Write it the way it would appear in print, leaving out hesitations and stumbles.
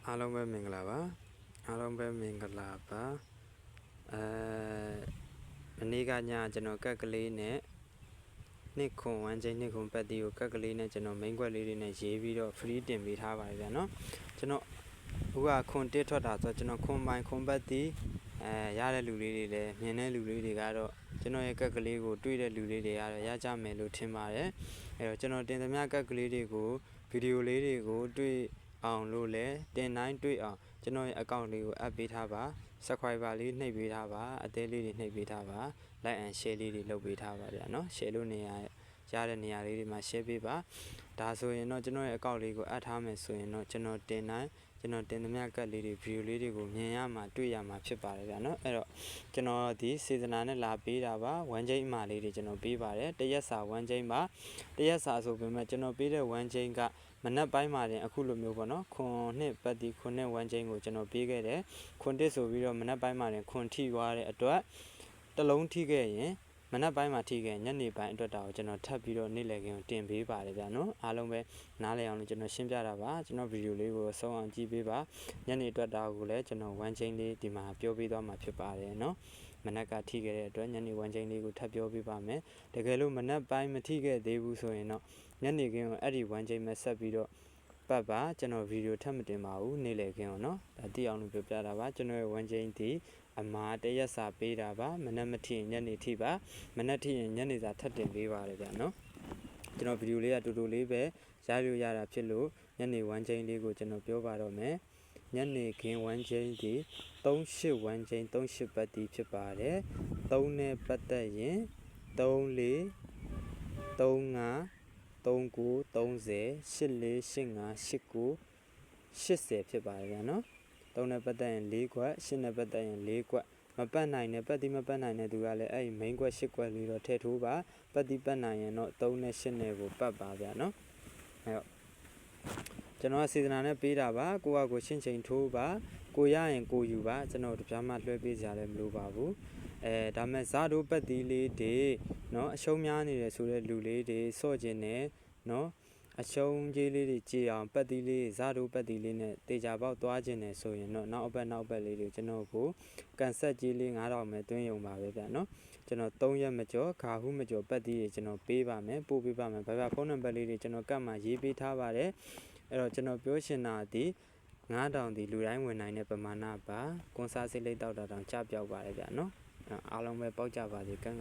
အားလုံးပဲမင်္ဂလာပါအားလုံးပဲမင်္ဂလာပါမနေ့ကညကျွန်တော်ကက်ကလေးနဲ့နှစ်ခွန်ဝမ်းချင်းနှစ်ခွန်ပတ်တီကိုကက်ကလေးနဲ့ကျွန်တော်မိန်းခွက်လေးတွေနဲ့ရေးပြီးတော့ free တင်ပေးထားပါတယ်ဗျာနော်ကျွန်တော်အခုကခွန်တစ်ထွက်တာဆိုကျွန်တော်ခွန်ပိုင်းခွန်ပတ်တီရတဲ့လူလေးတွေလည်းမြင်တဲ့လူလေးတွေကတော့ကျွန်တော်ရဲ့ကက်ကလေးကိုတွေ့တဲ့လူလေးတွေကတော့ရကြမယ်လို့ထင်ပါတယ်အဲတော့ကျွန်တော်တင်သမျှကက်ကလေးတွေကိုဗီဒီယိုလေးတွေကိုတွေ့အောင်လို့လဲတင်တိုင်းတွေ့အောင်ကျွန်တော်ရဲ့ account လေးကို add ပေးထားပါ subscriber လေးနှိပ်ပေးထားပါအသေးလေးတွေနှိပ်ပေးထားပါ like and share လေးတွေလုပ်ပေးထားပါဗျာနော် share လို့နေရတဲ့နေရာလေးတွေမှာ share ပေးပါဒါဆိုရင်တော့ကျွန်တော်ရဲ့ account လေးကို add ထားမယ်ဆိုရင်တော့ကျွန်တော်တင်တိုင်းကျွန်တော်တင်သမျှကတ်လေးတွေ view လေးတွေကိုမြင်ရမှာတွေ့ရမှာဖြစ်ပါတယ်ဗျာနော်အဲ့တော့ကျွန်တော်ဒီစေတနာနဲ့လာပေးတာပါဝမ်းချင်းအမှာလေးတွေကျွန်တော်ပေးပါတယ်တရက်စာဝမ်းချင်းပါတရက်စာဆိုပေမဲ့ကျွန်တော်ပေးတဲ့ဝမ်းချင်းကမနက်ပိုင်းမှာတင်အခုလိုမျိုးပေါ့နော်ခွန်နှစ်ပတ်တီခွန်နှစ်ဝမ်းချင်းကိုကျွန်တော်ပေးခဲ့တယ်ခွန်တစ်ဆိုပြီးတော့မနက်ပိုင်းမှာတင်ခွန်ထိသွားတဲ့အတွက်တလုံးထိခဲ့ရင်မနက်ပိုင်းမှာထိခဲ့ညနေပိုင်းအတွက်တာကိုကျွန်တော်ထပ်ပြီးတော့နေ့လည်ခင်းကိုတင်ပေးပါတယ်ဗျာနော်အားလုံးပဲနားလည်အောင်လို့ကျွန်တော်ရှင်းပြတာပါကျွန်တော်ဗီဒီယိုလေးကိုဆုံးအောင်ကြည့်ပေးပါညနေအတွက်တာကိုလည်းကျွန်တော်ဝမ်းချင်းလေးဒီမှာပြောပေးသွားမှာဖြစ်ပါတယ်နော်မနက်ကထိခဲ့တဲ့အတွက်ညနေဝမ်းချင်းလေးကိုထပ်ပြောပေးပါမယ်တကယ်လို့မနက်ပိုင်းမထိခဲ့သေးဘူးဆိုရင်တော့ညနေခင်းကိုအဲ့ဒီဝမ်းချင်းမဲ့ဆက်ပြီးတော့ပတ်ပါကျွန်တော်ဗီဒီယိုထပ်မတင်ပါဘူးနေ့လည်ခင်းကိုနော်ဒါသိအောင်လို့ပြောပြတာပါကျွန်တော်ရဲ့ဝမ်းချင်းဒီအမှားတရက်စာပေးတာပါမနက်မထိရင်ညနေထိပါမနက်ထိရင်ညနေစာထပ်တင်ပေးပါတယ်ဗျာနော်ကျွန်တော်ဗီဒီယိုလေးကတူတူလေးပဲရလို့ရတာဖြစ်လို့ညနေဝမ်းချင်းလေးကိုကျွန်တော်ပြောပါတော့မယ်ညနေခင်းဝမ်းချင်းဒီ38ဝမ်းချင်း38ပတ်တီဖြစ်ပါတယ်3နဲ့ပတ်သက်ရင်34 35 39 30 84 85 89 80ဖြစ်ပါတယ်ဗျာနော်3နဲ့ပတ်သက်ရင်4ခွက်8နဲ့ပတ်သက်ရင်4ခွက်မပတ်နိုင်နဲ့ပတ်တိမပတ်နိုင်တဲ့သူကလည်းအဲ့ဒီ main ခွက်8ခွက်လေးတော့ထည့်ထိုးပါပတ်တိပတ်နိုင်ရင်တော့3နဲ့8နဲ့ကိုပတ်ပါဗျာနော်အဲ့တော့ကျွန်တော်ကစေတနာနဲ့ပေးတာပါကိုကကိုရှင်းချိန်ထိုးပါကိုရရင်ကိုယူပါကျွန်တော်တပြားမှလွှဲပေးကြလည်းမလိုပါဘူးဒါမဲ့ဇာတို့ပတ်တီလေးတွေเนาะအရှုံးများနေတယ်ဆိုတဲ့လူလေးတွေစော့ခြင်းနဲ့เนาะအရှုံးကြီးလေးတွေကြည်အောင်ပတ်တီလေးဇာတို့ပတ်တီလေးနဲ့တေချာပေါက်သွားခြင်းနဲ့ဆိုရင်တော့နောက်အပတ်လေးတွေကျွန်တော်ကိုကန်ဆက်ကြီးလေး9000ပဲတွင်းယုံပါပဲဗျာเนาะကျွန်တော်3ရက်မကျော်ခါဟုမကျော်ပတ်တီတွေကျွန်တော်ပေးပါမယ်ပို့ပေးပါမယ်ဘာဖုန်းနံပါတ်လေးတွေကျွန်တော်ကတ်မှာရေးပေးထားပါတယ်အဲ့တော့ကျွန်တော်ပြောရှင်တာဒီ9000ဒီလူတိုင်းဝင်နိုင်တဲ့ပမာဏပါကွန်ဆာစိတ်လိတ်တောက်တာတောင်ကြပြောက်ပါတယ်ဗျာနော်အားလုံးပဲပေါက်ကြပါစေကံ